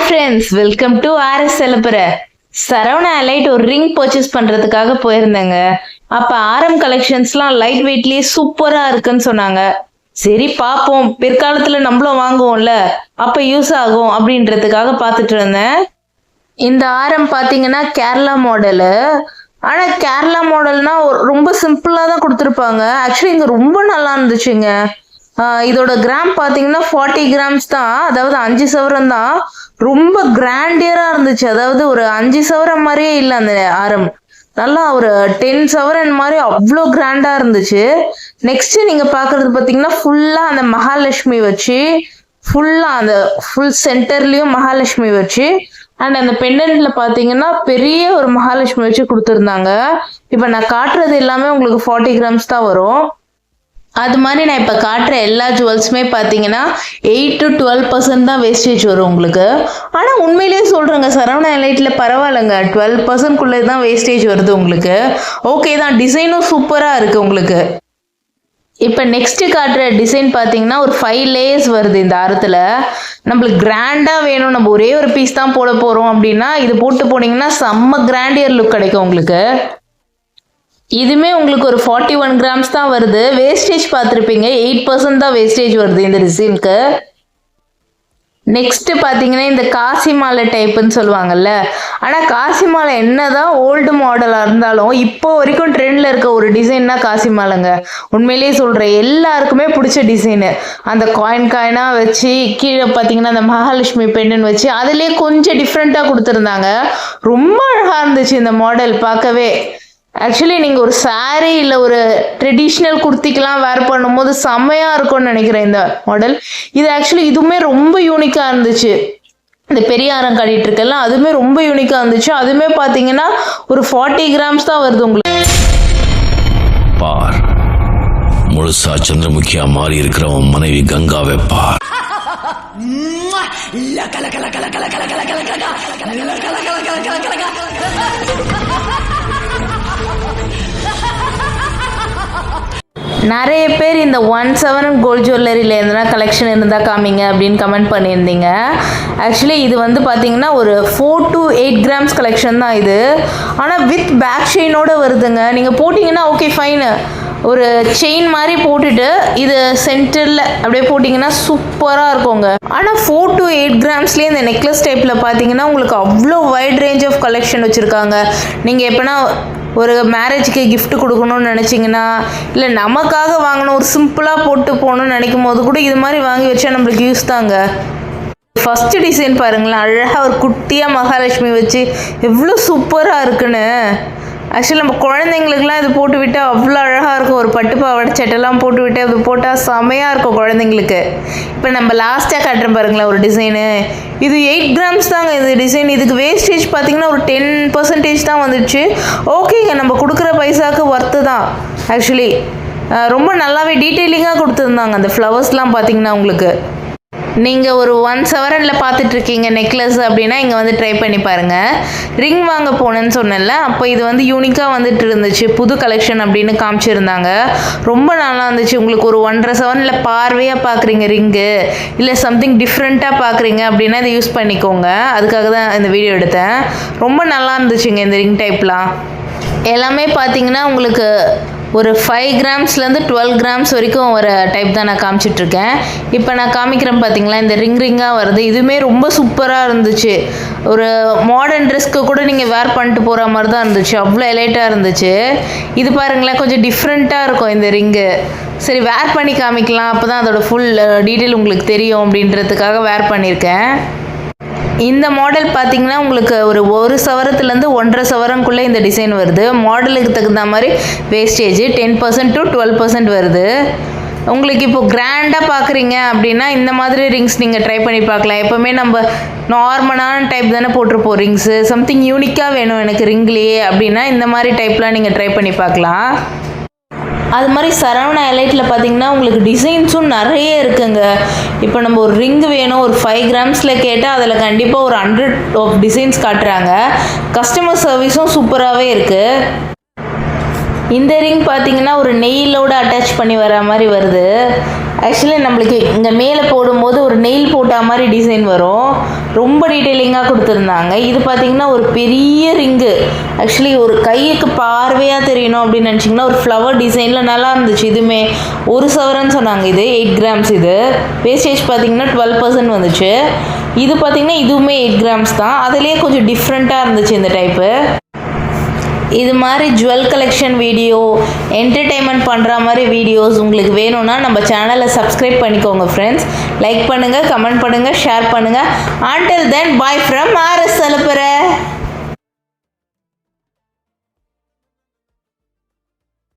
Friends, welcome to RS செலப்புற. சரவணா லைட் ஒரு ரிங் பர்ச்சேஸ் பண்றதுக்காக போயிருந்தேங்க. அப்ப RM கலெக்ஷன்ஸ்லாம் லைட் வெயிட்லயே சூப்பரா இருக்குன்னு சொன்னாங்க. சரி பாப்போம், பிற்காலத்துல நம்மளும் வாங்குவோம்ல, அப்ப யூஸ் ஆகும் அப்படின்றதுக்காக பார்த்துட்டு இருந்தேன். இந்த RM பாத்தீங்கன்னா கேரளா மாடலு. ஆனா கேரளா மாடல்னா ரொம்ப சிம்பிளா தான் கொடுத்துருப்பாங்க. ஆக்சுவலி இங்க ரொம்ப நல்லா இருந்துச்சுங்க. இதோட கிராம் பார்த்தீங்கன்னா 40 கிராம்ஸ் தான், அதாவது 5 சவரம் தான். ரொம்ப கிராண்டியரா இருந்துச்சு, அதாவது ஒரு 5 சவரம் மாதிரியே இல்லை அந்த ஆரம், நல்லா ஒரு 10 சவரன் மாதிரி அவ்வளோ கிராண்டா இருந்துச்சு. நெக்ஸ்ட் நீங்க பாக்குறது பார்த்தீங்கன்னா ஃபுல்லா அந்த மகாலட்சுமி வச்சு, ஃபுல்லா அந்த ஃபுல் சென்டர்லயும் மகாலட்சுமி வச்சு, அண்ட் அந்த பெண்டன்ட்ல பாத்தீங்கன்னா பெரிய ஒரு மகாலட்சுமி வச்சு கொடுத்துருந்தாங்க. இப்போ நான் காட்டுறது எல்லாமே உங்களுக்கு 40 கிராம்ஸ் தான் வரும். அது மாதிரி நான் இப்போ காட்டுற எல்லா ஜுவல்ஸுமே பார்த்தீங்கன்னா 8 to 12% தான் வேஸ்டேஜ் வரும் உங்களுக்கு. ஆனால் உண்மையிலேயே சொல்கிறேங்க, சரவணா லைட்டில் பரவாயில்லைங்க, 12%குள்ளே தான் வேஸ்டேஜ் வருது உங்களுக்கு. ஓகே தான், டிசைனும் சூப்பராக இருக்குது உங்களுக்கு. இப்போ நெக்ஸ்ட் காட்டுற டிசைன் பார்த்தீங்கன்னா ஒரு 5 லேயர்ஸ் வருது இந்த ஆரத்தில். நம்மளுக்கு கிராண்டாக வேணும், நம்ம ஒரே ஒரு பீஸ் தான் போட போகிறோம் அப்படின்னா இது போட்டு போனீங்கன்னா செம்ம கிராண்டியர் லுக் கிடைக்கும் உங்களுக்கு. இதுமே உங்களுக்கு ஒரு 41 கிராம்ஸ் தான் வருது. வேஸ்டேஜ் பார்த்துருப்பீங்க, 8% தான் வேஸ்டேஜ் வருது இந்த டிசைனுக்கு. நெக்ஸ்ட் பார்த்தீங்கன்னா இந்த காசி மாலை டைப்புன்னு சொல்லுவாங்கல்ல. ஆனால் காசி மாலை என்னதான் ஓல்டு மாடலாக இருந்தாலும் இப்போ வரைக்கும் ட்ரெண்டில் இருக்க ஒரு டிசைன்னா காசி மாலைங்க. உண்மையிலேயே சொல்கிறேன், எல்லாருக்குமே பிடிச்ச டிசைனு. அந்த காயினாக வச்சு கீழே பார்த்தீங்கன்னா அந்த மகாலட்சுமி பெண்ணுன்னு வச்சு அதுலேயே கொஞ்சம் டிஃப்ரெண்ட்டாக கொடுத்துருந்தாங்க. ரொம்ப அழகாக இருந்துச்சு இந்த மாடல் பார்க்கவே. ஆக்சுவலி நீங்கள் ஒரு சாரீ இல்லை ஒரு ட்ரெடிஷ்னல் குர்த்திக்கெலாம் வேர் பண்ணும்போது செம்மையாக இருக்கும்னு நினைக்கிறேன் இந்த மாடல். இது ஆக்சுவலி இதுவுமே ரொம்ப யூனிக்காக இருந்துச்சு. இந்த பெரிய ஆரம் காட்டிட்டு இருக்கெல்லாம் அதுவுமே ரொம்ப யூனிக்காக இருந்துச்சு. அதுவுமே பார்த்தீங்கன்னா ஒரு 40 கிராம்ஸ் தான் வருது உங்களுக்கு. பார், முழுசா சந்திரமுகியா மாறி இருக்கிறவன் மனைவி கங்காவை பார். நிறைய பேர் இந்த 1 சவரன் கோல்ட் ஜுவல்லரியில் எதுனா கலெக்ஷன் இருந்தால் காமிங்க அப்படின்னு கமெண்ட் பண்ணியிருந்தீங்க. ஆக்சுவலி இது வந்து பார்த்தீங்கன்னா ஒரு 4 to 8 கிராம்ஸ் கலெக்ஷன் தான் இது. ஆனால் வித் பேக் செயினோட வருதுங்க. நீங்கள் போட்டிங்கன்னா ஓகே ஃபைனு, ஒரு செயின் மாதிரி போட்டுட்டு இது சென்டரில் அப்படியே போட்டிங்கன்னா சூப்பராக இருக்குங்க. ஆனால் 4 to 8 கிராம்ஸ்லேயே இந்த நெக்லஸ் டைப்பில் பார்த்தீங்கன்னா உங்களுக்கு அவ்வளோ வைட் ரேஞ்ச் ஆஃப் கலெக்ஷன் வச்சுருக்காங்க. நீங்கள் எப்போனா ஒரு மேரேஜுக்கு கிஃப்ட் கொடுக்கணும்னு நினச்சிங்கன்னா, இல்லை நமக்காக வாங்கணும் ஒரு சிம்பிளாக போட்டு போகணும்னு நினைக்கும் போது கூட இது மாதிரி வாங்கி வச்சா நம்மளுக்கு யூஸ் தாங்க. ஃபஸ்ட்டு டிசைன் பாருங்களேன், அழகாக ஒரு குட்டியாக மகாலட்சுமி வச்சு எவ்வளோ சூப்பராக இருக்குன்னு. ஆக்சுவலி நம்ம குழந்தைங்களுக்குலாம் இது போட்டு விட்டால் அவ்வளோ அழகாக இருக்கும். ஒரு பட்டு பாவாடை சட்டெல்லாம் போட்டு விட்டு அது போட்டால் செமையாக இருக்கும் குழந்தைங்களுக்கு. இப்போ நம்ம லாஸ்ட்டாக காட்டுறோம் பாருங்களேன் ஒரு டிசைனு. இது 8 கிராம்ஸ் தாங்க இந்த டிசைன். இதுக்கு வேஸ்டேஜ் பார்த்தீங்கன்னா ஒரு 10% தான் வந்துடுச்சு. ஓகேங்க, நம்ம கொடுக்குற பைசாவுக்கு ஒர்த்து தான். ஆக்சுவலி ரொம்ப நல்லாவே டீட்டெயிலிங்காக கொடுத்துருந்தாங்க. அந்த ஃப்ளவர்ஸ்லாம் பார்த்தீங்கன்னா உங்களுக்கு நீங்கள் ஒரு 1 சவரனில் பார்த்துட்ருக்கீங்க நெக்லஸ் அப்படின்னா இங்கே வந்து ட்ரை பண்ணி பாருங்கள். ரிங் வாங்க போனேன்னு சொன்னேன்ல, அப்போ இது வந்து யூனிக்காக வந்துட்டு இருந்துச்சு, புது கலெக்ஷன் அப்படின்னு காமிச்சிருந்தாங்க. ரொம்ப நல்லா இருந்துச்சு. உங்களுக்கு ஒரு 1.5 சவரனில் பார்வையாக பார்க்குறீங்க ரிங்கு, இல்லை சம்திங் டிஃப்ரெண்ட்டாக பார்க்குறீங்க அப்படின்னா இதை யூஸ் பண்ணிக்கோங்க. அதுக்காக தான் இந்த வீடியோ எடுத்தேன். ரொம்ப நல்லா இருந்துச்சுங்க இந்த ரிங் டைப்லாம். எல்லாமே பார்த்தீங்கன்னா உங்களுக்கு ஒரு 5 கிராம்ஸ்லேருந்து 12 கிராம்ஸ் வரைக்கும் ஒரு டைப் தான் நான் காமிச்சிட்ருக்கேன். இப்போ நான் காமிக்கிறேன் பார்த்தீங்களா, இந்த ரிங்காக வருது. இதுவுமே ரொம்ப சூப்பராக இருந்துச்சு. ஒரு மாடர்ன் ட்ரெஸ்க்கு கூட நீங்கள் வேர் பண்ணிட்டு போகிற மாதிரி தான் இருந்துச்சு, அவ்வளோ எலைட்டாக இருந்துச்சு. இது பாருங்களேன், கொஞ்சம் டிஃப்ரெண்ட்டாக இருக்கும் இந்த ரிங்கு. சரி வேர் பண்ணி காமிக்கலாம், அப்போ தான் அதோட ஃபுல் டீட்டெயில் உங்களுக்கு தெரியும் அப்படின்றதுக்காக வேர் பண்ணியிருக்கேன். இந்த மாடல் பார்த்தீங்கன்னா உங்களுக்கு ஒரு சவரத்துலேருந்து 1.5 சவரங்குள்ளே இந்த டிசைன் வருது. மாடலுக்கு தகுந்த மாதிரி வேஸ்டேஜ் 10% to 12% வருது. உங்களுக்கு இப்போ கிராண்டாக பார்க்குறீங்க அப்படின்னா இந்த மாதிரி ரிங்ஸ் நீங்கள் ட்ரை பண்ணி பார்க்கலாம். எப்போவுமே நம்ம நார்மலான டைப் தானே போட்டிருப்போம் ரிங்ஸு. சம்திங் யூனிக்காக வேணும் எனக்கு ரிங்லேயே அப்படின்னா இந்த மாதிரி டைப்லாம் நீங்கள் ட்ரை பண்ணி பார்க்கலாம். அது மாதிரி சரவணா எலைட்டில் பார்த்தீங்கன்னா உங்களுக்கு டிசைன்ஸும் நிறைய இருக்குங்க. இப்போ நம்ம ஒரு ரிங் வேணும் ஒரு 5 கிராம்ஸில் கேட்டால் அதில் கண்டிப்பாக ஒரு 100 டிசைன்ஸ் காட்டுறாங்க. கஸ்டமர் சர்வீஸும் சூப்பராகவே இருக்குது. இந்த ரிங் பார்த்தீங்கன்னா ஒரு நெயிலோடு அட்டாச் பண்ணி வர மாதிரி வருது. ஆக்சுவலி நம்மளுக்கு இங்கே மேலே போடும்போது ஒரு நெயில் போட்ட மாதிரி டிசைன் வரும். ரொம்ப டீட்டெயிலிங்காக கொடுத்துருந்தாங்க. இது பார்த்தீங்கன்னா ஒரு பெரிய ரிங்கு. ஆக்சுவலி ஒரு கைக்கு பார்வையாக தெரியணும் அப்படின்னு நினச்சிங்கன்னா ஒரு ஃப்ளவர் டிசைனில் நல்லா இருந்துச்சு. இதுவுமே 1 சவரன் சொன்னாங்க. இது 8 கிராம்ஸ். இது வேஸ்டேஜ் பார்த்தீங்கன்னா 12% வந்துச்சு. இது பார்த்தீங்கன்னா இதுவுமே 8 கிராம்ஸ் தான். அதுலேயே கொஞ்சம் டிஃப்ரெண்ட்டாக இருந்துச்சு இந்த டைப்பு. இது மாதிரி ஜுவல் கலெக்ஷன் வீடியோ, என்டர்டெயின்மெண்ட் பண்ணுற மாதிரி வீடியோஸ் உங்களுக்கு வேணும்னா நம்ம சேனலை சப்ஸ்கிரைப் பண்ணிக்கோங்க ஃப்ரெண்ட்ஸ். லைக் பண்ணுங்கள், கமெண்ட் பண்ணுங்கள், ஷேர் பண்ணுங்கள். Until then, bye from RS Salapara.